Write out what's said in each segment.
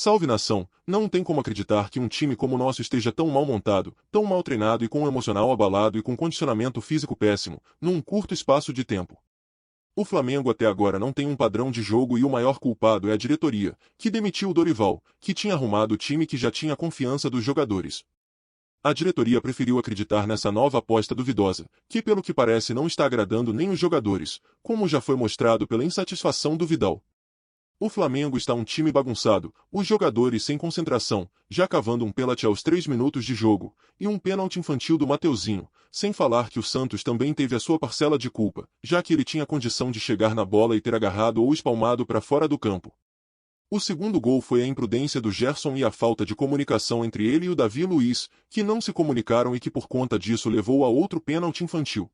Salve nação, não tem como acreditar que um time como o nosso esteja tão mal montado, tão mal treinado e com um emocional abalado e com condicionamento físico péssimo, num curto espaço de tempo. O Flamengo até agora não tem um padrão de jogo e o maior culpado é a diretoria, que demitiu o Dorival, que tinha arrumado o time que já tinha a confiança dos jogadores. A diretoria preferiu acreditar nessa nova aposta duvidosa, que pelo que parece não está agradando nem os jogadores, como já foi mostrado pela insatisfação do Vidal. O Flamengo está um time bagunçado, os jogadores sem concentração, já cavando um pênalti aos 3 minutos de jogo, e um pênalti infantil do Mateuzinho, sem falar que o Santos também teve a sua parcela de culpa, já que ele tinha condição de chegar na bola e ter agarrado ou espalmado para fora do campo. O segundo gol foi a imprudência do Gerson e a falta de comunicação entre ele e o Davi Luiz, que não se comunicaram e que por conta disso levou a outro pênalti infantil.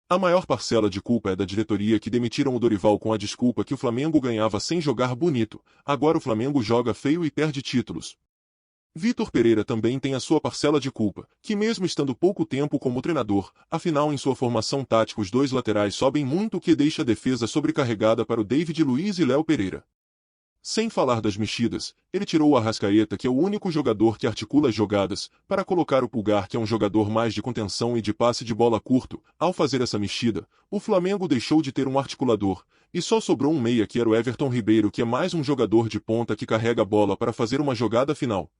A maior parcela de culpa é da diretoria que demitiram o Dorival com a desculpa que o Flamengo ganhava sem jogar bonito, agora o Flamengo joga feio e perde títulos. Vitor Pereira também tem a sua parcela de culpa, que mesmo estando pouco tempo como treinador, afinal em sua formação tática os dois laterais sobem muito o que deixa a defesa sobrecarregada para o David Luiz e Léo Pereira. Sem falar das mexidas, ele tirou o Arrascaeta, que é o único jogador que articula as jogadas, para colocar o Pulgar, que é um jogador mais de contenção e de passe de bola curto. Ao fazer essa mexida, o Flamengo deixou de ter um articulador, e só sobrou um meia que era o Everton Ribeiro, que é mais um jogador de ponta que carrega a bola para fazer uma jogada final.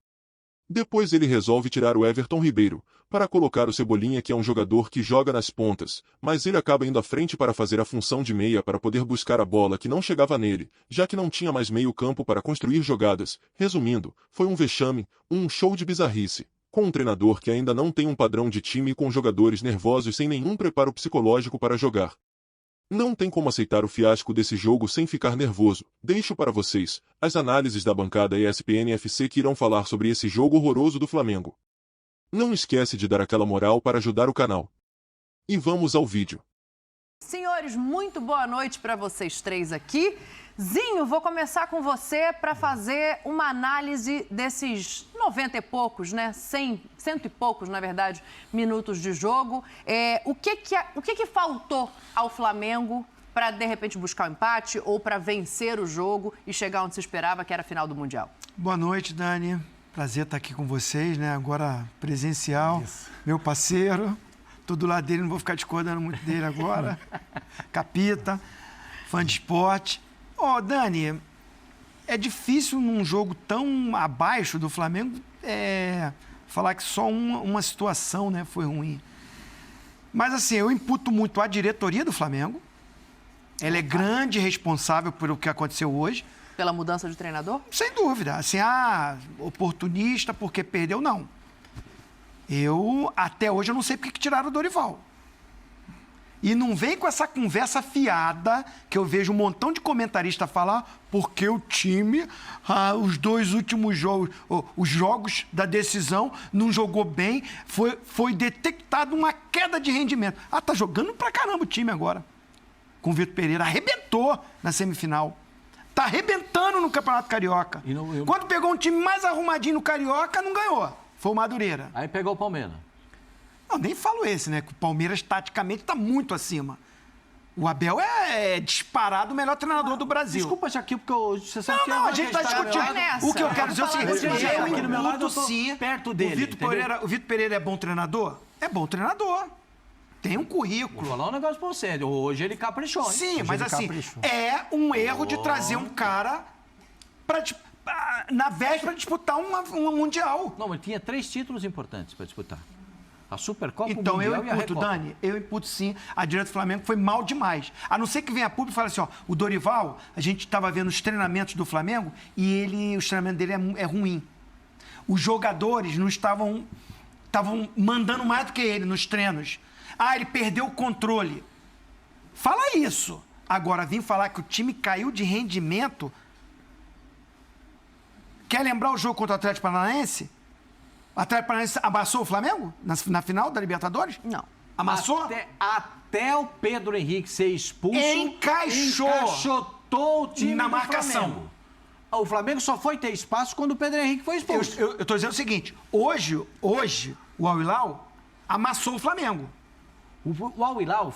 Depois ele resolve tirar o Everton Ribeiro, para colocar o Cebolinha, que é um jogador que joga nas pontas, mas ele acaba indo à frente para fazer a função de meia para poder buscar a bola que não chegava nele, já que não tinha mais meio campo para construir jogadas. Resumindo, foi um vexame, um show de bizarrice, com um treinador que ainda não tem um padrão de time e com jogadores nervosos sem nenhum preparo psicológico para jogar. Não tem como aceitar o fiasco desse jogo sem ficar nervoso. Deixo para vocês as análises da bancada ESPN FC que irão falar sobre esse jogo horroroso do Flamengo. Não esquece de dar aquela moral para ajudar o canal. E vamos ao vídeo. Senhores, muito boa noite para vocês três aqui. Zinho, vou começar com você para fazer uma análise desses 90 e poucos, né? 100 e poucos, na verdade, minutos de jogo. O que faltou ao Flamengo para, de repente, buscar o empate ou para vencer o jogo e chegar onde se esperava, que era a final do Mundial? Boa noite, Dani. Prazer estar aqui com vocês, né? Agora presencial. Isso. Meu parceiro. Tô do lado dele, não vou ficar discordando muito dele agora. Capita, fã de esporte. Dani, é difícil num jogo tão abaixo do Flamengo falar que só uma situação, né, foi ruim. Mas, assim, eu imputo muito a diretoria do Flamengo. Ela é grande responsável por o que aconteceu hoje. Pela mudança de treinador? Sem dúvida. Assim, oportunista porque perdeu, não. Até hoje, eu não sei porque que tiraram o Dorival. E não vem com essa conversa fiada que eu vejo um montão de comentarista falar porque o time, os dois últimos jogos, os jogos da decisão, não jogou bem, foi detectado uma queda de rendimento. Tá jogando pra caramba o time agora. Com o Vitor Pereira. Arrebentou na semifinal. Tá arrebentando no Campeonato Carioca. Quando pegou um time mais arrumadinho no Carioca, não ganhou. Foi o Madureira. Aí pegou o Palmeiras. Não, nem falo esse, né? Que o Palmeiras, taticamente, está muito acima. O Abel é disparado o melhor treinador do Brasil. Desculpa, Shaquille, porque você sabe que... Não, a gente está discutindo. O que eu quero dizer é o seguinte, aqui no meu lado, sim, perto dele. O Vitor Pereira é bom treinador? É bom treinador. Tem um currículo. Vou falar um negócio pra você. Hoje ele caprichou. Sim, mas assim, é um erro de trazer um cara na véspera de disputar um Mundial. Não, mas tinha 3 títulos importantes para disputar. A Supercopa, então, o Mundial eu imputo, e a Recopa. Dani, eu imputo sim. A diretoria do Flamengo foi mal demais. A não ser que venha a público e fale assim, o Dorival, a gente estava vendo os treinamentos do Flamengo e os treinamentos dele é ruim. Os jogadores não estavam mandando mais do que ele nos treinos. Ele perdeu o controle. Fala isso. Agora, vim falar que o time caiu de rendimento. Quer lembrar o jogo contra o Atlético Paranaense? O Atlético Paranaense amassou o Flamengo na final da Libertadores? Não. Amassou? Até o Pedro Henrique ser expulso... Encaixotou o time na do marcação. Flamengo. O Flamengo só foi ter espaço quando o Pedro Henrique foi expulso. Eu tô dizendo o seguinte, hoje o Al Hilal amassou o Flamengo. O Al Hilal,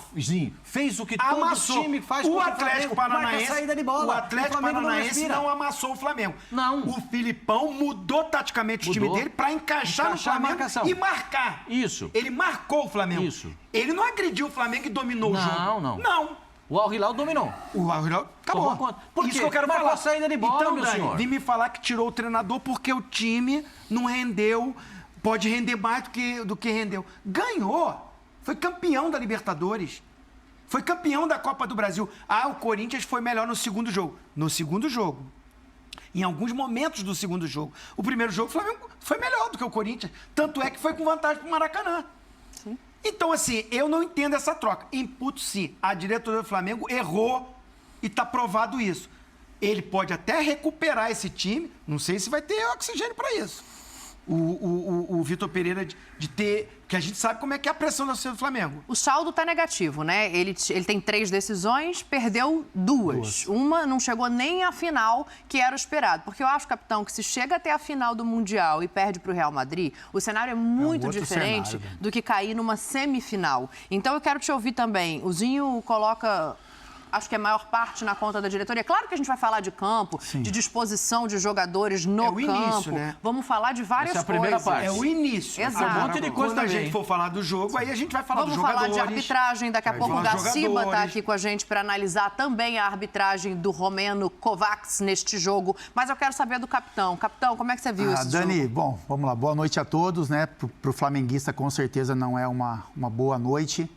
fez o que todo time faz o contra Atlético o Flamengo, Paranaense. marca saída de bola. O Atlético Paranaense não amassou o Flamengo. Não. O Filipão mudou taticamente o time dele para encaixar no Flamengo e marcar. Isso. Ele marcou o Flamengo. Isso. Ele não agrediu o Flamengo e dominou o jogo. Não. O Al Hilal dominou. O Al Hilal acabou. Por Isso quê? que eu quero Marcou falar. a saída de bola, então, meu Dani, senhor. vim me falar que tirou o treinador porque o time não rendeu, pode render mais do que rendeu. Ganhou. Foi campeão da Libertadores. Foi campeão da Copa do Brasil. O Corinthians foi melhor no segundo jogo. No segundo jogo. Em alguns momentos do segundo jogo. O primeiro jogo, o Flamengo foi melhor do que o Corinthians. Tanto é que foi com vantagem para o Maracanã. Sim. Então, assim, eu não entendo essa troca. Imputo-se. A diretoria do Flamengo errou e está provado isso. Ele pode até recuperar esse time. Não sei se vai ter oxigênio para isso. O Vitor Pereira de ter... Que a gente sabe como é que é a pressão da torcida do Flamengo. O saldo está negativo, né? Ele tem 3 decisões, perdeu 2. Uma não chegou nem à final, que era o esperado. Porque eu acho, capitão, que se chega até a final do Mundial e perde para o Real Madrid, o cenário é muito diferente do que cair numa semifinal. Então eu quero te ouvir também. O Zinho coloca... Acho que é a maior parte na conta da diretoria. Claro que a gente vai falar de campo, de disposição de jogadores no campo. Início, né? Vamos falar de várias coisas. Essa é a primeira parte. É o início. Exato. Um monte de coisa Quando a também. gente for falar do jogo, aí a gente vai falar dos Vamos jogadores. falar de arbitragem. Daqui a pouco o falar dos Gaciba está jogadores. aqui com a gente para analisar também a arbitragem do romeno Kovacs neste jogo. Mas eu quero saber do capitão. Capitão, como é que você viu esse Dani, jogo? bom, vamos lá. Boa noite a todos, né? Para o flamenguista, com certeza, não é uma boa noite.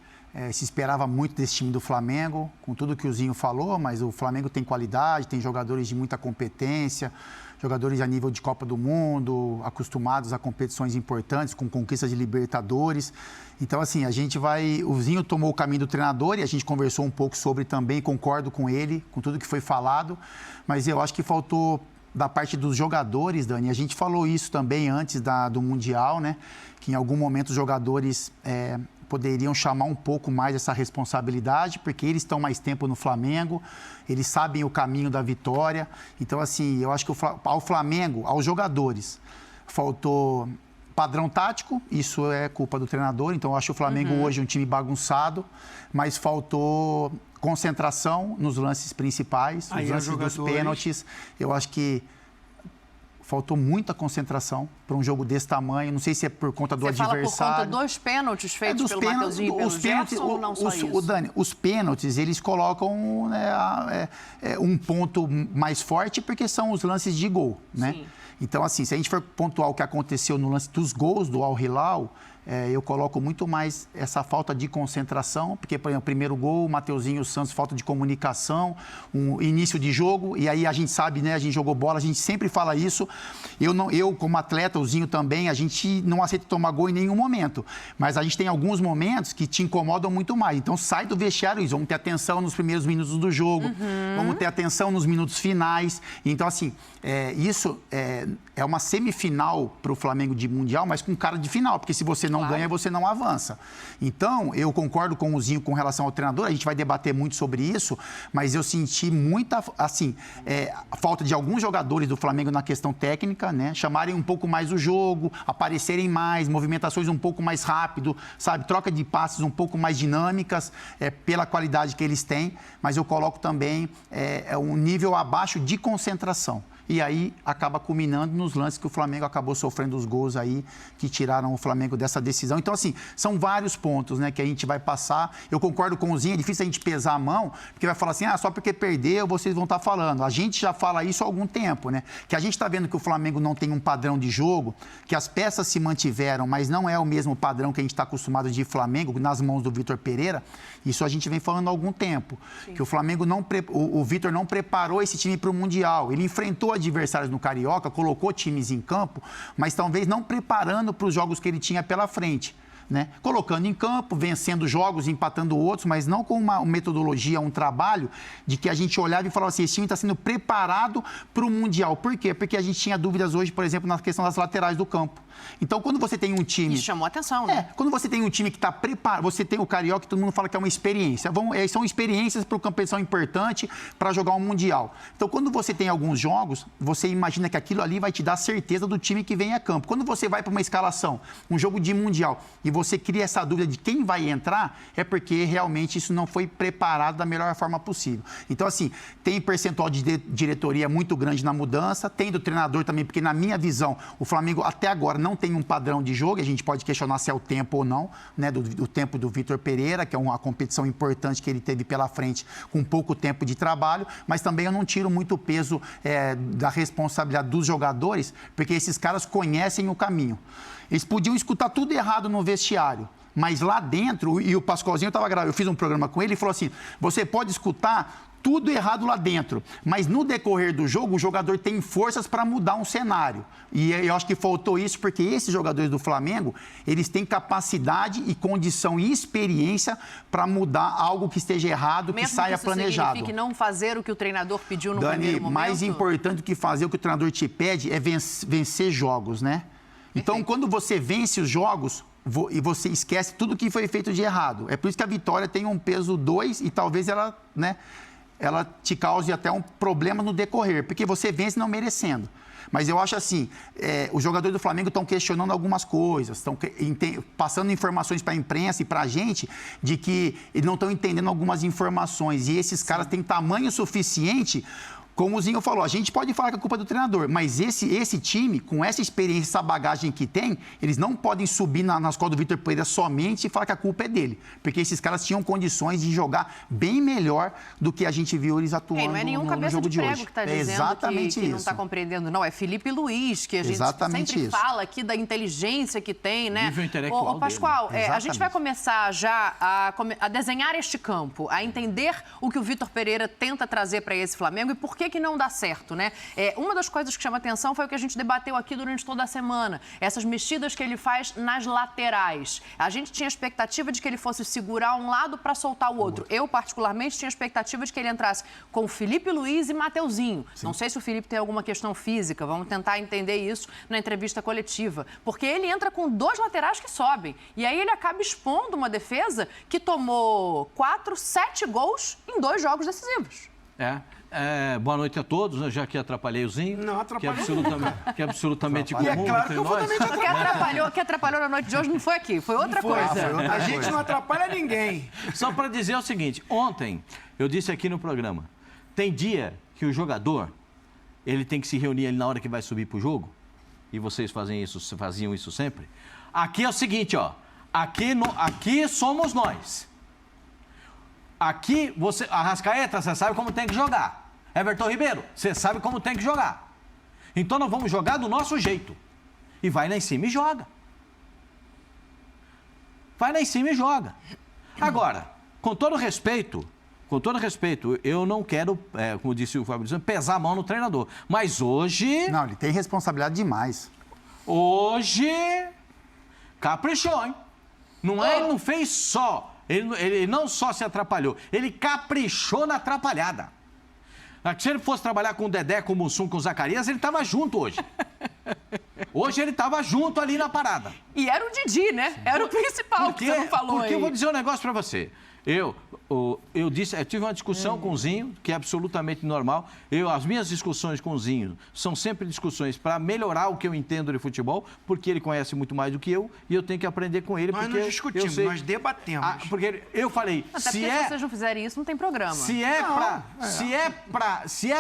Se esperava muito desse time do Flamengo, com tudo que o Zinho falou, mas o Flamengo tem qualidade, tem jogadores de muita competência, jogadores a nível de Copa do Mundo, acostumados a competições importantes, com conquistas de Libertadores. Então, assim, a gente vai... O Zinho tomou o caminho do treinador e a gente conversou um pouco sobre também, concordo com ele, com tudo que foi falado, mas eu acho que faltou da parte dos jogadores, Dani, a gente falou isso também antes do Mundial, né? Que em algum momento os jogadores... poderiam chamar um pouco mais essa responsabilidade, porque eles estão mais tempo no Flamengo, eles sabem o caminho da vitória. Então, assim, eu acho que ao Flamengo, aos jogadores, faltou padrão tático, isso é culpa do treinador. Então, eu acho o Flamengo hoje um time bagunçado, mas faltou concentração nos lances principais, os lances dos pênaltis. Eu acho que faltou muita concentração para um jogo desse tamanho. Não sei se é por conta do adversário. Você fala por conta dos pênaltis feitos pelo Mateuzinho e pelo Gerson, ou não só isso? Dani, os pênaltis, eles colocam um ponto mais forte porque são os lances de gol, né? Sim. Então, assim, se a gente for pontuar o que aconteceu no lance dos gols do Al Hilal, eu coloco muito mais essa falta de concentração, porque, por exemplo, o primeiro gol, o Mateuzinho e o Santos, falta de comunicação, um início de jogo, e aí a gente sabe, né, a gente jogou bola, a gente sempre fala isso. Eu como atleta, o Zinho também, a gente não aceita tomar gol em nenhum momento, mas a gente tem alguns momentos que te incomodam muito mais. Então, sai do vestiário isso, vamos ter atenção nos primeiros minutos do jogo, vamos ter atenção nos minutos finais. Então, assim, isso é uma semifinal para o Flamengo de Mundial, mas com cara de final, porque se você não ganha, você não avança. Então, eu concordo com o Zinho com relação ao treinador, a gente vai debater muito sobre isso, mas eu senti muita, assim, a falta de alguns jogadores do Flamengo na questão técnica, né? Chamarem um pouco mais o jogo, aparecerem mais, movimentações um pouco mais rápido, sabe? Troca de passes um pouco mais dinâmicas, pela qualidade que eles têm, mas eu coloco também um nível abaixo de concentração. E aí acaba culminando nos lances que o Flamengo acabou sofrendo os gols aí, que tiraram o Flamengo dessa decisão. Então, assim, são vários pontos, né, que a gente vai passar. Eu concordo com o Zinho, é difícil a gente pesar a mão, porque vai falar assim, só porque perdeu, vocês vão estar falando. A gente já fala isso há algum tempo, né? Que a gente está vendo que o Flamengo não tem um padrão de jogo, que as peças se mantiveram, mas não é o mesmo padrão que a gente está acostumado de Flamengo, nas mãos do Vitor Pereira. Isso a gente vem falando há algum tempo. Sim. Que o Flamengo o Vitor não preparou esse time para o Mundial. Ele enfrentou adversários no Carioca, colocou times em campo, mas talvez não preparando para os jogos que ele tinha pela frente, né? Colocando em campo, vencendo jogos, empatando outros, mas não com uma metodologia, um trabalho de que a gente olhava e falava assim, esse time está sendo preparado para o Mundial. Por quê? Porque a gente tinha dúvidas hoje, por exemplo, na questão das laterais do campo. Então, quando você tem um time... Isso chamou atenção, né? Quando você tem um time que está preparado, você tem o Carioca, que todo mundo fala que é uma experiência. São experiências para o competição importante para jogar um Mundial. Então, quando você tem alguns jogos, você imagina que aquilo ali vai te dar certeza do time que vem a campo. Quando você vai para uma escalação, um jogo de Mundial, e você cria essa dúvida de quem vai entrar, é porque realmente isso não foi preparado da melhor forma possível. Então, assim, tem percentual de diretoria muito grande na mudança, tem do treinador também, porque na minha visão, o Flamengo até agora não tem um padrão de jogo, a gente pode questionar se é o tempo ou não, né, do tempo do Vitor Pereira, que é uma competição importante que ele teve pela frente com pouco tempo de trabalho, mas também eu não tiro muito peso da responsabilidade dos jogadores, porque esses caras conhecem o caminho. Eles podiam escutar tudo errado no vestiário, mas lá dentro, e o Pascoalzinho estava gravando, eu fiz um programa com ele e falou assim, você pode escutar tudo errado lá dentro, mas no decorrer do jogo, o jogador tem forças para mudar um cenário. E eu acho que faltou isso, porque esses jogadores do Flamengo, eles têm capacidade e condição e experiência para mudar algo que esteja errado, que saia planejado. Signifique não fazer o que o treinador pediu no primeiro momento? Mais importante do que fazer o que o treinador te pede é vencer jogos, né? Então, quando você vence os jogos, e você esquece tudo que foi feito de errado. É por isso que a vitória tem um peso 2 e talvez ela, né, ela te cause até um problema no decorrer, porque você vence não merecendo. Mas eu acho assim, os jogadores do Flamengo estão questionando algumas coisas, estão passando informações para a imprensa e para a gente de que eles não estão entendendo algumas informações. E esses caras têm tamanho suficiente. Como o Zinho falou, a gente pode falar que a culpa é do treinador, mas esse time, com essa experiência, essa bagagem que tem, eles não podem subir nas costas do Vitor Pereira somente e falar que a culpa é dele. Porque esses caras tinham condições de jogar bem melhor do que a gente viu eles atuando não é nenhum no jogo de hoje. Que está dizendo exatamente que não está compreendendo, não. É Felipe Luiz, que a gente sempre fala aqui da inteligência que tem, né? Nível intelectual Ô, Pascoal, a gente vai começar já a desenhar este campo, a entender o que o Vitor Pereira tenta trazer para esse Flamengo e por que não dá certo, né? Uma das coisas que chama atenção foi o que a gente debateu aqui durante toda a semana, essas mexidas que ele faz nas laterais. A gente tinha expectativa de que ele fosse segurar um lado para soltar o outro. Eu, particularmente, tinha expectativa de que ele entrasse com o Felipe Luiz e Mateuzinho. Sim. Não sei se o Felipe tem alguma questão física, vamos tentar entender isso na entrevista coletiva. Porque ele entra com 2 laterais que sobem. E aí ele acaba expondo uma defesa que tomou 7 gols em 2 jogos decisivos. Boa noite a todos, né? Já que atrapalhei o Zinho. Não, atrapalhou. Que é absolutamente comum. E é claro que eu vou também te atrapalhar. O que atrapalhou na noite de hoje não foi aqui, foi outra coisa. A gente não atrapalha ninguém. Só para dizer o seguinte, ontem eu disse aqui no programa, tem dia que o jogador, ele tem que se reunir ali na hora que vai subir pro jogo, e vocês faziam isso sempre. Aqui é o seguinte, ó, aqui somos nós. Aqui, Arrascaeta, você sabe como tem que jogar. Everton Ribeiro, você sabe como tem que jogar. Então, nós vamos jogar do nosso jeito. E vai lá em cima e joga. Vai lá em cima e joga. Agora, com todo respeito, eu não quero, como disse o Fabrício, pesar a mão no treinador. Mas hoje... Não, ele tem responsabilidade demais. Hoje, caprichou, hein? Ele não fez só... Ele não só se atrapalhou, ele caprichou na atrapalhada. Se ele fosse trabalhar com o Dedé, com o Mussum, com o Zacarias, ele estava junto hoje. Hoje ele estava junto ali na parada. E era o Didi, né? Era o principal que você não falou porque aí. Eu vou dizer um negócio para você. Eu tive uma discussão com o Zinho, que é absolutamente normal. As minhas discussões com o Zinho são sempre discussões para melhorar o que eu entendo de futebol, porque ele conhece muito mais do que eu e eu tenho que aprender com ele. Nós não discutimos, nós debatemos. Porque eu falei, se vocês não fizerem isso, não tem programa. Se é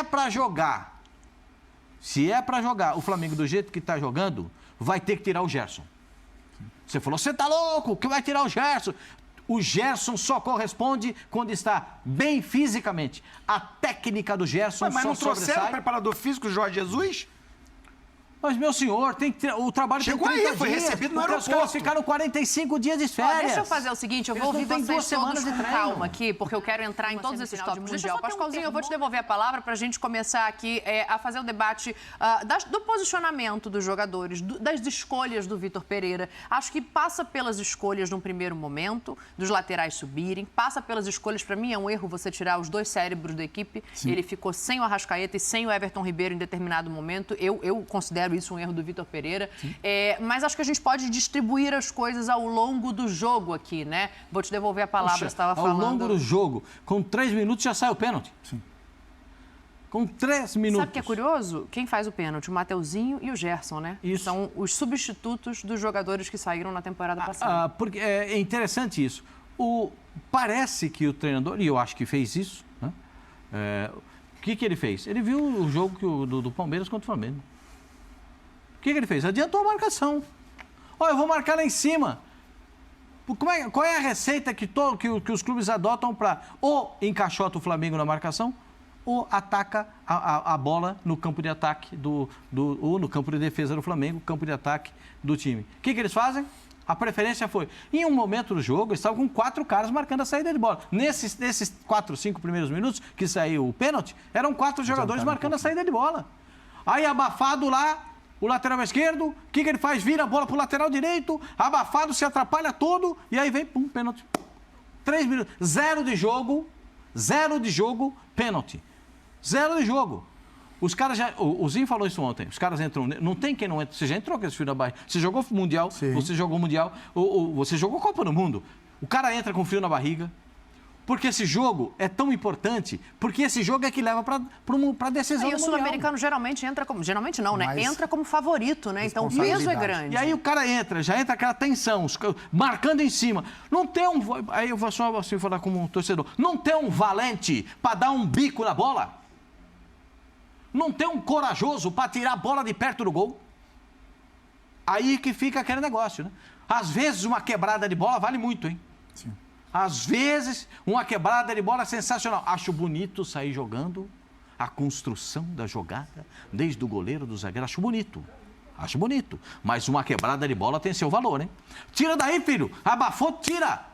para jogar o Flamengo do jeito que está jogando, vai ter que tirar o Gerson. Você falou, você tá louco, que vai tirar o Gerson? O Gerson só corresponde quando está bem fisicamente. A técnica do Gerson mas só não trouxeram sobressai. o preparador físico, Jorge Jesus? Mas, meu senhor, o trabalho chegou tem 30 aí, foi dias. recebido no aeroporto. Os caras ficaram 45 dias de férias. Deixa eu fazer o seguinte, eu vou ouvir vocês 2 semanas todos de com calma aqui, porque eu quero entrar em todos esses tópicos. Mundial. Pascoalzinho, eu vou te devolver a palavra para a gente começar aqui a fazer o debate do posicionamento dos jogadores, das escolhas do Vitor Pereira. Acho que passa pelas escolhas num primeiro momento, dos laterais subirem, passa pelas escolhas, para mim é um erro você tirar os 2 cérebros da equipe. Sim. Ele ficou sem o Arrascaeta e sem o Everton Ribeiro em determinado momento. Eu considero isso um erro do Vitor Pereira. Mas acho que a gente pode distribuir as coisas ao longo do jogo aqui, né? Vou te devolver a palavra, você estava falando. Ao longo do jogo, com 3 minutos já sai o pênalti. Sim. Com 3 minutos. Sabe o que é curioso? Quem faz o pênalti? O Mateuzinho e o Gerson, né? Isso. São os substitutos dos jogadores que saíram na temporada passada. Porque é interessante isso. Parece que o treinador, e eu acho que fez isso, né? O que ele fez? Ele viu o jogo do Palmeiras contra o Flamengo. O que ele fez? Adiantou a marcação. Eu vou marcar lá em cima. Qual é a receita que os clubes adotam para ou encaixota o Flamengo na marcação ou ataca a bola no campo de ataque ou no campo de defesa do Flamengo, campo de ataque do time. O que eles fazem? A preferência foi, em um momento do jogo, eles estavam com 4 caras marcando a saída de bola. Nesses 4, 5 primeiros minutos que saiu o pênalti, eram 4 jogadores marcando a saída de bola. Aí abafado lá, o lateral esquerdo, o que ele faz? Vira a bola para o lateral direito, abafado, se atrapalha todo, e aí vem, pum, pênalti. 3 minutos, 0 de jogo, pênalti. 0 de jogo. Os caras já... O Zinho falou isso ontem. Os caras entram... Não tem quem não entra. Você já entrou com esse fio na barriga. Você jogou Mundial, Sim. Você jogou Mundial, você jogou Copa do Mundo. O cara entra com frio na barriga. Porque esse jogo é tão importante, porque esse jogo é que leva para a decisão E o do sul-americano geralmente entra como... Geralmente não, né? Mas entra como favorito, né? Então o peso é grande. E aí o cara já entra aquela tensão, marcando em cima. Não tem um... Aí eu vou só assim falar como um torcedor. Não tem um valente para dar um bico na bola? Não tem um corajoso para tirar a bola de perto do gol? Aí que fica aquele negócio, né? Às vezes uma quebrada de bola vale muito, hein? Sim. Às vezes uma quebrada de bola é sensacional. Acho bonito sair jogando a construção da jogada, desde o goleiro, do zagueiro. Acho bonito. Mas uma quebrada de bola tem seu valor, hein? Tira daí, filho. Abafou, tira.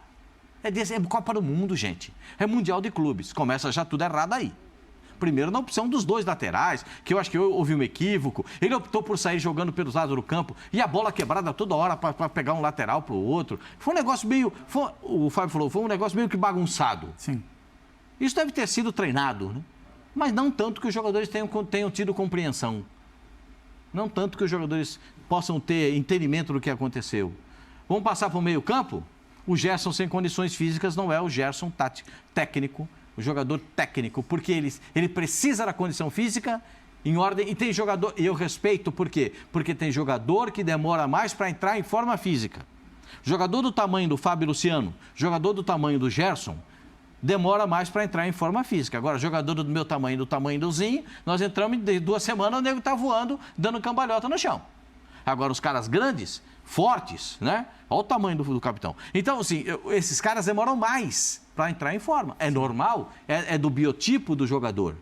É Copa do Mundo, gente. É Mundial de Clubes. Começa já tudo errado aí. Primeiro na opção dos 2 laterais, que eu acho que houve um equívoco. Ele optou por sair jogando pelos lados do campo e a bola quebrada toda hora para pegar um lateral para o outro. Foi um negócio meio... o Fábio falou, foi um negócio meio que bagunçado. Sim. Isso deve ter sido treinado, né? Mas não tanto que os jogadores tenham tido compreensão. Não tanto que os jogadores possam ter entendimento do que aconteceu. Vamos passar para o meio-campo? O Gerson sem condições físicas não é o Gerson técnico, o jogador técnico, porque ele precisa da condição física em ordem. E tem jogador, e eu respeito por quê? Porque tem jogador que demora mais para entrar em forma física. Jogador do tamanho do Fábio Luciano, jogador do tamanho do Gerson, demora mais para entrar em forma física. Agora, jogador do meu tamanho, do tamanho do Zinho, nós entramos em 2 semanas, o nego está voando, dando cambalhota no chão. Agora, os caras grandes, fortes, né? Olha o tamanho do capitão. Então, assim, esses caras demoram mais para entrar em forma. É normal, é do biotipo do jogador.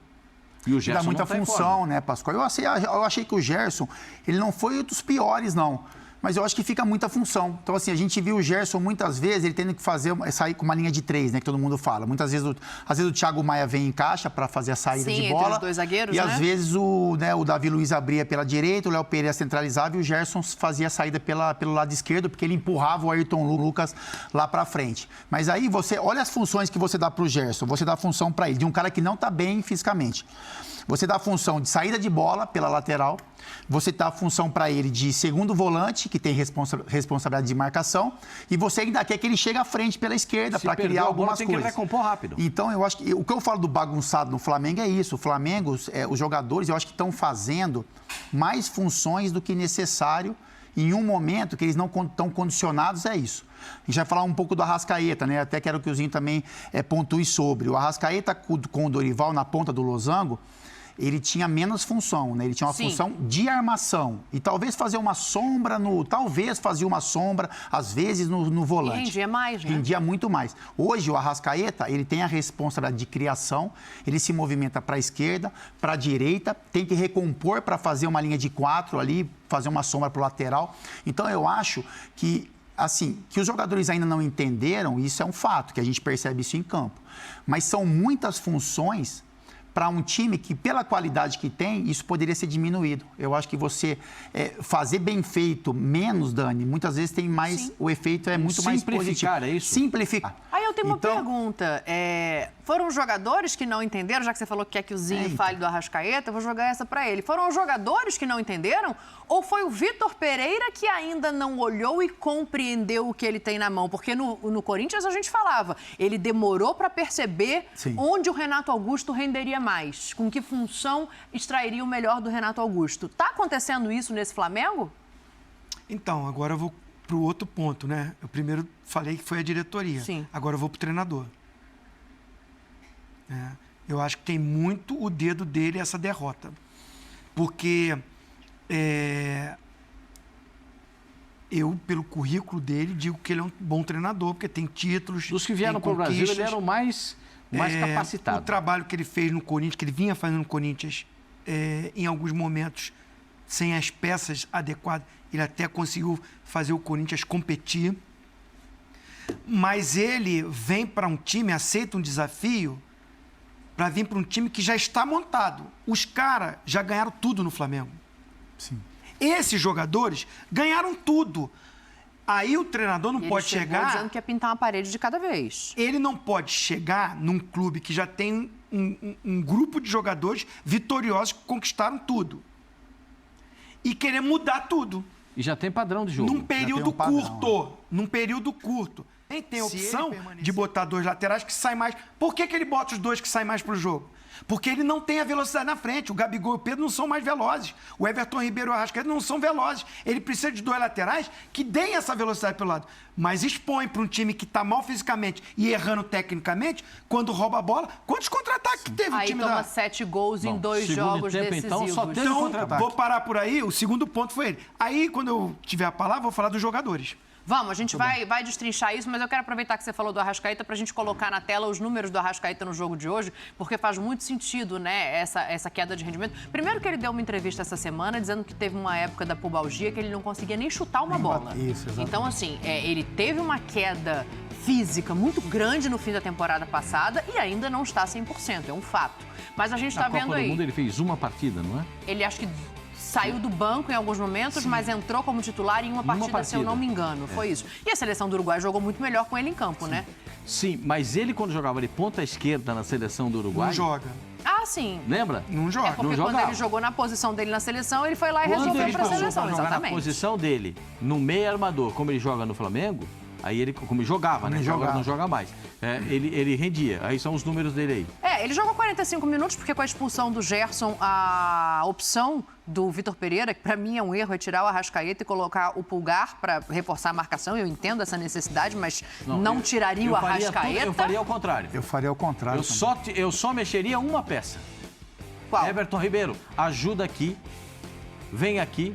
E o Gerson dá muita função, né, Pascoal? Eu achei que o Gerson, ele não foi dos piores, não. Mas eu acho que fica muita função. Então, assim, a gente viu o Gerson muitas vezes, ele tendo que sair com uma linha de 3, né, que todo mundo fala. Muitas vezes, às vezes o Thiago Maia vem em caixa para fazer a saída de bola. Entre os 2 zagueiros, e né? às vezes o Davi Luiz abria pela direita, o Léo Pereira centralizava e o Gerson fazia a saída pelo lado esquerdo, porque ele empurrava o Ayrton Lucas lá para frente. Mas aí você olha as funções que você dá para o Gerson, você dá a função para ele, de um cara que não está bem fisicamente. Você dá a função de saída de bola pela lateral, você dá a função para ele de segundo volante, que tem responsabilidade de marcação, e você ainda quer que ele chegue à frente pela esquerda para criar algumas coisas. Tem que ele recompor rápido. Então, eu acho que o que eu falo do bagunçado no Flamengo é isso. O Flamengo, os jogadores, eu acho que estão fazendo mais funções do que necessário em um momento que eles não estão condicionados a isso. A gente vai falar um pouco do Arrascaeta, né? Até quero que o Zinho também pontue sobre. O Arrascaeta com o Dorival na ponta do losango, ele tinha menos função, né? Ele tinha uma função de armação. E talvez fazer uma sombra às vezes, no volante. E rendia mais, né? Rendia muito mais. Hoje, o Arrascaeta, ele tem a responsabilidade de criação, ele se movimenta para a esquerda, para a direita, tem que recompor para fazer uma linha de 4 ali, fazer uma sombra para o lateral. Então, eu acho que os jogadores ainda não entenderam, isso é um fato, que a gente percebe isso em campo. Mas são muitas funções para um time que, pela qualidade que tem, isso poderia ser diminuído. Eu acho que você fazer bem feito menos, Dani, muitas vezes tem mais... O efeito é muito mais positivo. Simplificar, é isso? Simplificar. Aí Eu tenho uma pergunta. Foram os jogadores que não entenderam, já que você falou que quer que o Zinho fale do Arrascaeta, eu vou jogar essa para ele. Foram os jogadores que não entenderam? Ou foi o Vitor Pereira que ainda não olhou e compreendeu o que ele tem na mão? Porque no Corinthians a gente falava, ele demorou para perceber onde o Renato Augusto renderia mais, com que função extrairia o melhor do Renato Augusto. Está acontecendo isso nesse Flamengo? Então, agora eu vou para o outro ponto, né? Eu primeiro falei que foi a diretoria. Sim. Agora eu vou para o treinador. Eu acho que tem muito o dedo dele essa derrota. Porque eu, pelo currículo dele, digo que ele é um bom treinador, porque tem títulos. Dos que vieram para o Brasil, ele era o mais capacitado. O trabalho que ele fez no Corinthians, que ele vinha fazendo no Corinthians, em alguns momentos, sem as peças adequadas, ele até conseguiu fazer o Corinthians competir. Mas ele vem para um time, aceita um desafio, para vir para um time que já está montado. Os caras já ganharam tudo no Flamengo. Sim. Esses jogadores ganharam tudo. Aí o treinador não pode chegar... dizendo que ia pintar uma parede de cada vez. Ele não pode chegar num clube que já tem um grupo de jogadores vitoriosos que conquistaram tudo. E querer mudar tudo. E já tem padrão de jogo. Num período curto. Num período curto. Nem tem opção de botar dois laterais que saem mais. Por que ele bota os dois que saem mais pro jogo? Porque ele não tem a velocidade na frente. O Gabigol e o Pedro não são mais velozes. O Everton Ribeiro e o Arrascaeta não são velozes. Ele precisa de dois laterais que deem essa velocidade pelo lado. Mas expõe para um time que está mal fisicamente e errando tecnicamente, quando rouba a bola. Quantos contra-ataques que teve o time toma 7 gols em 2 jogos tempo, decisivos. Então, só teve contra-ataque. Vou parar por aí. O segundo ponto foi ele. Aí, quando eu tiver a palavra, vou falar dos jogadores. Vamos, a gente vai destrinchar isso, mas eu quero aproveitar que você falou do Arrascaeta para a gente colocar na tela os números do Arrascaeta no jogo de hoje, porque faz muito sentido, né, essa queda de rendimento. Primeiro que ele deu uma entrevista essa semana dizendo que teve uma época da pubalgia que ele não conseguia nem chutar uma bola. Isso, exatamente. Então, assim, ele teve uma queda física muito grande no fim da temporada passada e ainda não está 100%, é um fato. Mas a gente está vendo Copa aí... do Mundo ele fez uma partida, não é? Ele acho que saiu do banco em alguns momentos, mas entrou como titular em uma partida, se eu não me engano. Foi isso. E a seleção do Uruguai jogou muito melhor com ele em campo, né? Sim, mas ele quando jogava de ponta esquerda na seleção do Uruguai... Não joga. Ah, sim. Lembra? Não joga. É porque quando ele jogou na posição dele na seleção, ele foi lá e resolveu para a seleção, jogar exatamente. na posição dele, no meio armador, como ele joga no Flamengo, aí ele, como jogava, né? Agora não joga mais. Ele rendia. Aí são os números dele aí. Ele jogou 45 minutos, porque com a expulsão do Gerson, a opção do Vitor Pereira, que para mim é um erro, é tirar o Arrascaeta e colocar o Pulgar para reforçar a marcação. Eu entendo essa necessidade, mas não tiraria o Arrascaeta. Eu faria ao contrário. Eu faria ao contrário. Eu só mexeria uma peça. Qual? Everton Ribeiro, ajuda aqui, vem aqui,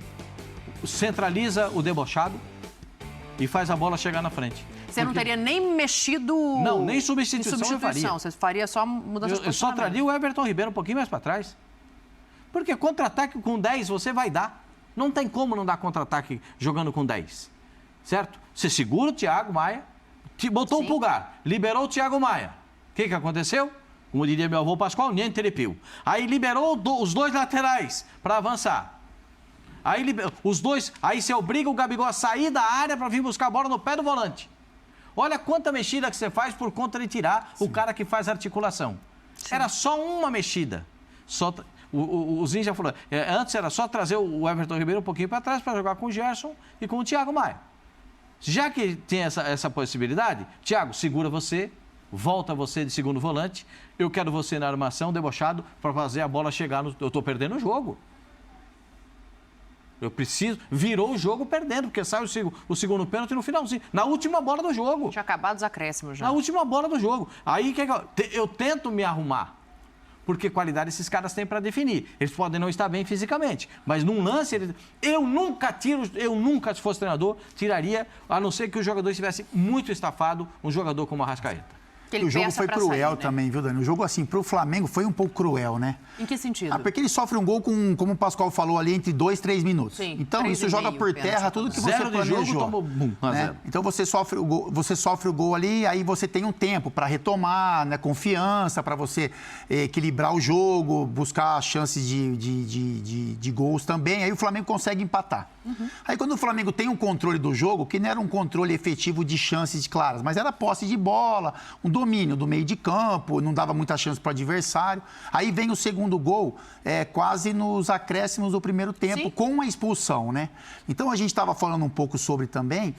centraliza o debochado e faz a bola chegar na frente. Você não teria nem mexido... Não, nem substituição eu faria. Você faria só mudança de Eu só traria o Everton Ribeiro um pouquinho mais para trás. Porque contra-ataque com 10 você vai dar. Não tem como não dar contra-ataque jogando com 10. Certo? Você segura o Thiago Maia, botou o Pulgar, liberou o Thiago Maia. O que aconteceu? Como diria meu avô Pascoal, niente repio. Aí liberou os dois laterais para avançar. Aí aí você obriga o Gabigol a sair da área para vir buscar a bola no pé do volante. Olha quanta mexida que você faz por conta de tirar o cara que faz a articulação. Era só uma mexida. O Zinho já falou, antes era só trazer o Everton Ribeiro um pouquinho para trás para jogar com o Gerson e com o Thiago Maia. Já que tem essa possibilidade, Thiago, segura você, volta você de segundo volante, eu quero você na armação, debochado, para fazer a bola chegar no... Eu estou perdendo o jogo. Eu preciso... Virou o jogo perdendo, porque sai o segundo pênalti no finalzinho. Na última bola do jogo. Tinha acabado os acréscimos já. Na última bola do jogo. Aí eu tento me arrumar. Porque qualidade esses caras têm para definir. Eles podem não estar bem fisicamente. Mas num lance... Eu nunca, se fosse treinador, tiraria, a não ser que o jogador estivesse muito estafado, um jogador como o Arrascaeta. O jogo foi cruel sair, também, viu, Dani? O jogo, assim, pro Flamengo foi um pouco cruel, né? Em que sentido? Porque ele sofre um gol como o Pascoal falou ali, entre 2 e 3 minutos. Sim, então, isso joga por terra tudo que você planejou. Jogo, tomou 1-0. Então, você sofre o gol ali, aí você tem um tempo para retomar, né, confiança, para você equilibrar o jogo, buscar chances de gols também. Aí o Flamengo consegue empatar. Aí quando o Flamengo tem um controle do jogo, que não era um controle efetivo de chances claras, mas era posse de bola, um domínio do meio de campo, não dava muita chance para o adversário. Aí vem o segundo gol, quase nos acréscimos do primeiro tempo, Sim. com a expulsão, né? Então a gente estava falando um pouco sobre também.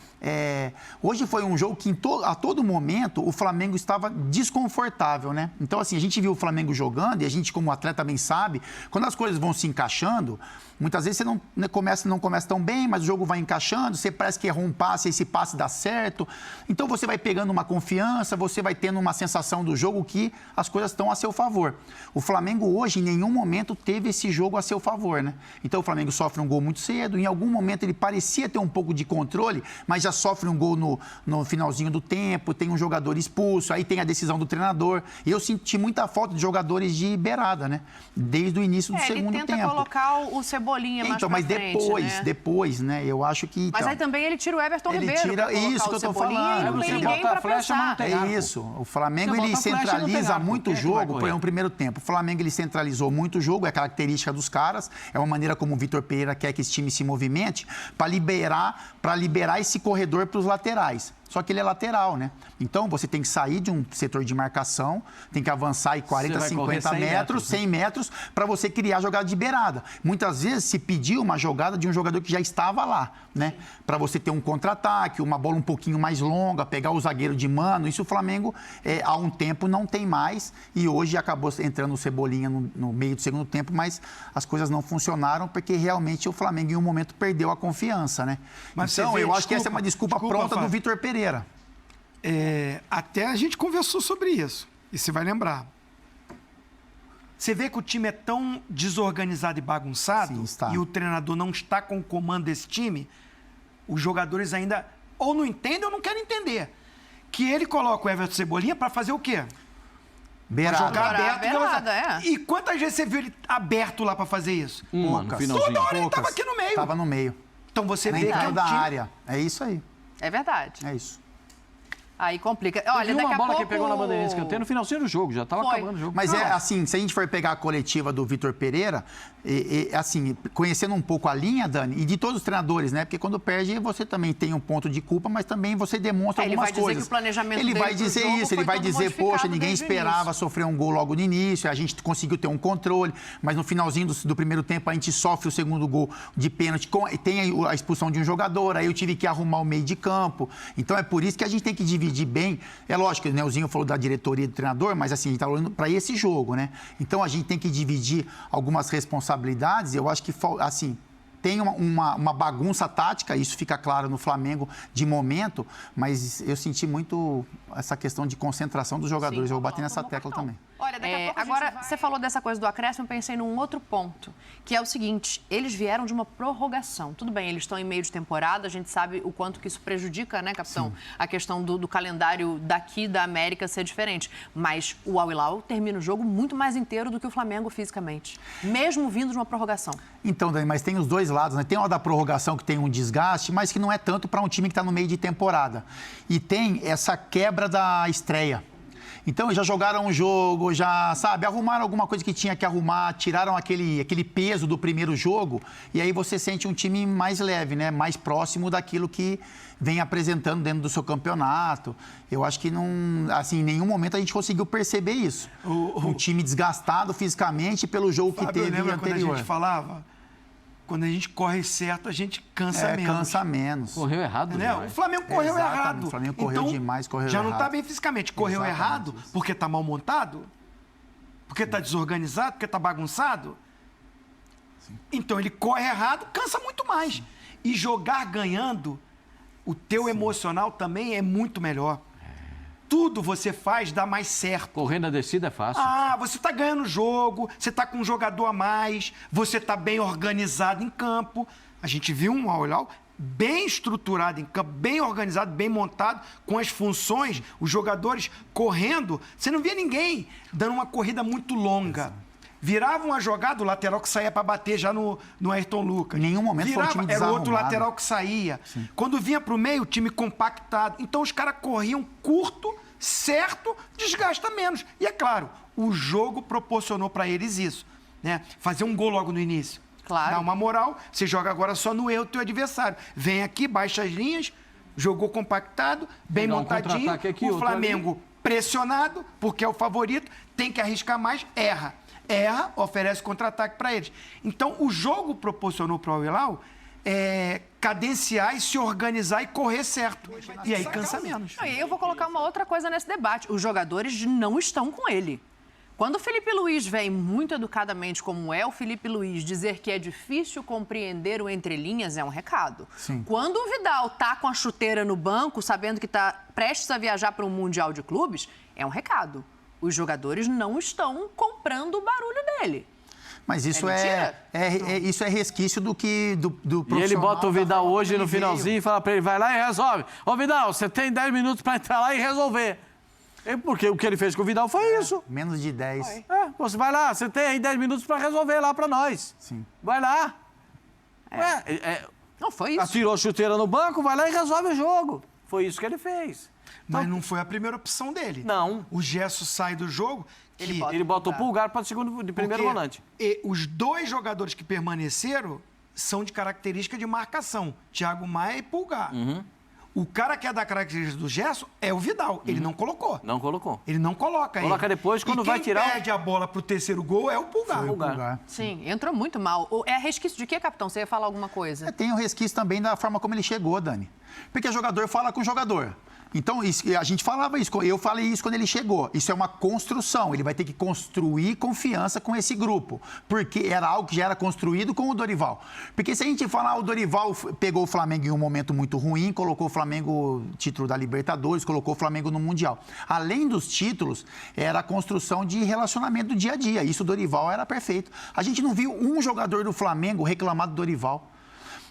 Hoje foi um jogo que a todo momento o Flamengo estava desconfortável, né? Então, assim, a gente viu o Flamengo jogando e a gente, como atleta, também sabe, quando as coisas vão se encaixando, muitas vezes você não começa tão bem, mas o jogo vai encaixando, você parece que errou um passe, esse passe dá certo. Então você vai pegando uma confiança, você vai tendo uma sensação do jogo que as coisas estão a seu favor. O Flamengo hoje, em nenhum momento, teve esse jogo a seu favor, né? Então o Flamengo sofre um gol muito cedo, em algum momento ele parecia ter um pouco de controle, mas já sofre um gol no finalzinho do tempo, tem um jogador expulso, aí tem a decisão do treinador. E eu senti muita falta de jogadores de beirada, né? Desde o início do segundo tempo. Ele tenta colocar o Cebolinha mais pra mas frente, depois, né? Eu acho que... Mas então, aí também ele tira o Everton ele Ribeiro tira pra colocar isso o que eu tô Cebolinha falando. e não tem Você ninguém bota a pra flecha, mas não pensar. tem arco. isso. O Flamengo, Você ele bota a flecha, não tem centraliza arco. muito o Quem é que vai jogo, correr? por exemplo, no primeiro tempo. O Flamengo, ele centralizou muito o jogo, é característica dos caras, é uma maneira como o Vitor Pereira quer que esse time se movimente para liberar esse corredor para os laterais. Só que ele é lateral, né? Então, você tem que sair de um setor de marcação, tem que avançar aí 40, Você vai correr 50 metros, 100 metros, para você criar jogada de beirada. Muitas vezes se pediu uma jogada de um jogador que já estava lá, né? Para você ter um contra-ataque, uma bola um pouquinho mais longa, pegar o zagueiro de mano. Isso o Flamengo, há um tempo, não tem mais. E hoje acabou entrando o Cebolinha no meio do segundo tempo, mas as coisas não funcionaram porque realmente o Flamengo, em um momento, perdeu a confiança, né? Mas então, você vê, eu acho que essa é uma desculpa pronta Fábio. do Vitor Pereira. Até a gente conversou sobre isso, e você vai lembrar. Você vê que o time é tão desorganizado e bagunçado, Sim, está. e o treinador não está com o comando desse time, os jogadores ainda ou não entendem ou não querem entender. Que ele coloca o Everton Cebolinha para fazer o quê? Beirada. Jogar aberto. Beirada, E quantas vezes você viu ele aberto lá para fazer isso? Uma, no finalzinho. Toda hora ele Poucas. estava aqui no meio. Estava no meio. Então você Na vê que é entrada um da time... área. É isso aí. É verdade. É isso. Aí complica. Olha, Teve daqui uma a bola pouco... que pegou na bandeirinha de escanteio no finalzinho do jogo, já estava Foi. acabando o jogo. Mas assim, se a gente for pegar a coletiva do Vitor Pereira, assim, conhecendo um pouco a linha, Dani, e de todos os treinadores, né? Porque quando perde, você também tem um ponto de culpa, mas também você demonstra Ele algumas vai dizer coisas. que o planejamento ele dele vai pro dizer jogo isso, foi ele vai todo dizer, poxa, modificado ninguém desde o esperava início. sofrer um gol logo no início, a gente conseguiu ter um controle, mas no finalzinho do primeiro tempo a gente sofre o segundo gol de pênalti, tem a expulsão de um jogador, aí eu tive que arrumar o meio de campo. Então é por isso que a gente tem que dividir bem. É lógico que o Nelzinho falou da diretoria do treinador, mas assim, a gente está olhando para esse jogo, né? Então a gente tem que dividir algumas responsabilidades. Eu acho que, assim, tem uma bagunça tática, isso fica claro no Flamengo de momento, mas eu senti muito essa questão de concentração dos jogadores. Eu vou bater nessa tecla também. Olha, daqui a pouco agora, você falou dessa coisa do acréscimo, eu pensei num outro ponto, que é o seguinte, eles vieram de uma prorrogação. Tudo bem, eles estão em meio de temporada, a gente sabe o quanto que isso prejudica, né, capitão? Sim. A questão do calendário daqui da América ser diferente. Mas o Al Hilal termina o jogo muito mais inteiro do que o Flamengo fisicamente, mesmo vindo de uma prorrogação. Então, Dani, mas tem os dois lados, né? Tem uma da prorrogação que tem um desgaste, mas que não é tanto para um time que está no meio de temporada. E tem essa quebra da estreia. Então, já jogaram um jogo, já, sabe, arrumaram alguma coisa que tinha que arrumar, tiraram aquele peso do primeiro jogo, e aí você sente um time mais leve, né? Mais próximo daquilo que vem apresentando dentro do seu campeonato. Eu acho que não, assim, em nenhum momento a gente conseguiu perceber isso. Um time desgastado fisicamente pelo jogo que teve anterior. Quando a gente falava, quando a gente corre certo, a gente cansa menos. Cansa menos. Correu errado, né? O Flamengo correu errado. O Flamengo correu demais, correu já errado. não está bem fisicamente. Correu errado porque está mal montado? Porque está desorganizado? Porque está bagunçado? Sim. Então, ele corre errado, cansa muito mais. E jogar ganhando, o teu emocional também é muito melhor. Tudo você faz dá mais certo. Correr na descida é fácil. Você está ganhando o jogo, você está com um jogador a mais, você está bem organizado em campo. A gente viu um Al Hilal bem estruturado em campo, bem organizado, bem montado, com as funções, os jogadores correndo. Você não via ninguém dando uma corrida muito longa. Virava uma jogada, o lateral que saía para bater já no Ayrton Lucas. Em nenhum momento foi um time era o outro desarrumado. lateral que saía. Sim. Quando vinha para o meio, o time compactado. Então os caras corriam curto, certo, desgasta menos. E é claro, o jogo proporcionou para eles isso, né? Fazer um gol logo no início. Claro. Dá uma moral, você joga agora só no erro do teu adversário. Vem aqui, baixa as linhas, jogou compactado, bem Pegar um montadinho, contra-ataque aqui, o outro Flamengo pressionado, porque é o favorito, tem que arriscar mais, erra. Erra, oferece contra-ataque para eles. Então, o jogo proporcionou para o Al-Hilal cadenciar e se organizar e correr certo. E aí cansa menos. Não, e eu vou colocar uma outra coisa nesse debate. Os jogadores não estão com ele. Quando o Felipe Luiz vem muito educadamente, como é o Felipe Luiz, dizer que é difícil compreender o entrelinhas, é um recado. Sim. Quando o Vidal tá com a chuteira no banco, sabendo que está prestes a viajar para um Mundial de Clubes, é um recado. Os jogadores não estão comprando o barulho dele. Mas isso isso é resquício do profissional. E ele bota o Vidal da forma hoje como no ele finalzinho veio. e fala pra ele, vai lá e resolve. Ô, Vidal, você tem 10 minutos pra entrar lá e resolver. Porque o que ele fez com o Vidal foi isso. Menos de 10. Você vai lá, você tem aí 10 minutos pra resolver lá pra nós. Sim. Vai lá. Não, foi isso. Atirou a chuteira no banco, vai lá e resolve o jogo. Foi isso que ele fez. Mas não foi a primeira opção dele. Não. O Gerson sai do jogo. Ele bota o Pulgar para de primeiro volante. E os dois jogadores que permaneceram são de característica de marcação. Thiago Maia e Pulgar. O cara que é da característica do Gerson é o Vidal. Ele não colocou. Não colocou. Ele não coloca ele. Coloca depois, quando vai tirar... quem perde a bola pro terceiro gol é o Pulgar. Foi o Pulgar. Sim, entrou muito mal. É resquício de quê, capitão? Você ia falar alguma coisa? Tem o resquício também da forma como ele chegou, Dani. Porque jogador fala com jogador. Então, a gente falava isso, eu falei isso quando ele chegou. Isso é uma construção, ele vai ter que construir confiança com esse grupo. Porque era algo que já era construído com o Dorival. Porque se a gente falar, o Dorival pegou o Flamengo em um momento muito ruim, colocou o Flamengo título da Libertadores, colocou o Flamengo no Mundial. Além dos títulos, era a construção de relacionamento do dia a dia. Isso o Dorival era perfeito. A gente não viu um jogador do Flamengo reclamar do Dorival.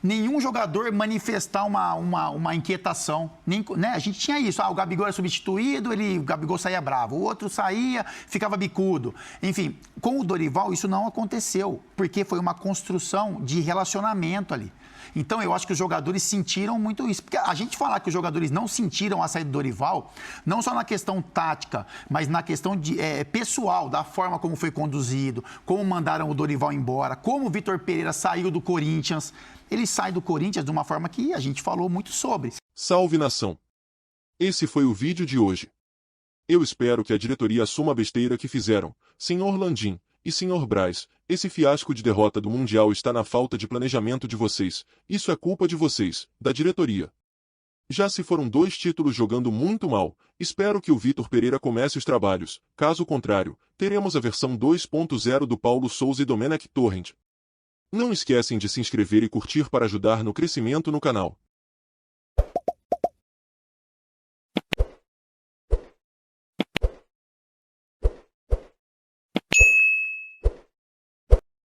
Nenhum jogador manifestar uma inquietação. Né? A gente tinha isso. O Gabigol era substituído, o Gabigol saía bravo. O outro saía, ficava bicudo. Enfim, com o Dorival isso não aconteceu, porque foi uma construção de relacionamento ali. Então, eu acho que os jogadores sentiram muito isso. Porque a gente falar que os jogadores não sentiram a saída do Dorival, não só na questão tática, mas na questão pessoal, da forma como foi conduzido, como mandaram o Dorival embora, como o Vitor Pereira saiu do Corinthians. Ele sai do Corinthians de uma forma que a gente falou muito sobre. Salve nação! Esse foi o vídeo de hoje. Eu espero que a diretoria assuma a besteira que fizeram, senhor Landim e senhor Braz. Esse fiasco de derrota do Mundial está na falta de planejamento de vocês. Isso é culpa de vocês, da diretoria. Já se foram 2 títulos jogando muito mal, espero que o Vitor Pereira comece os trabalhos. Caso contrário, teremos a versão 2.0 do Paulo Souza e Domenech Torrent. Não esquecem de se inscrever e curtir para ajudar no crescimento no canal.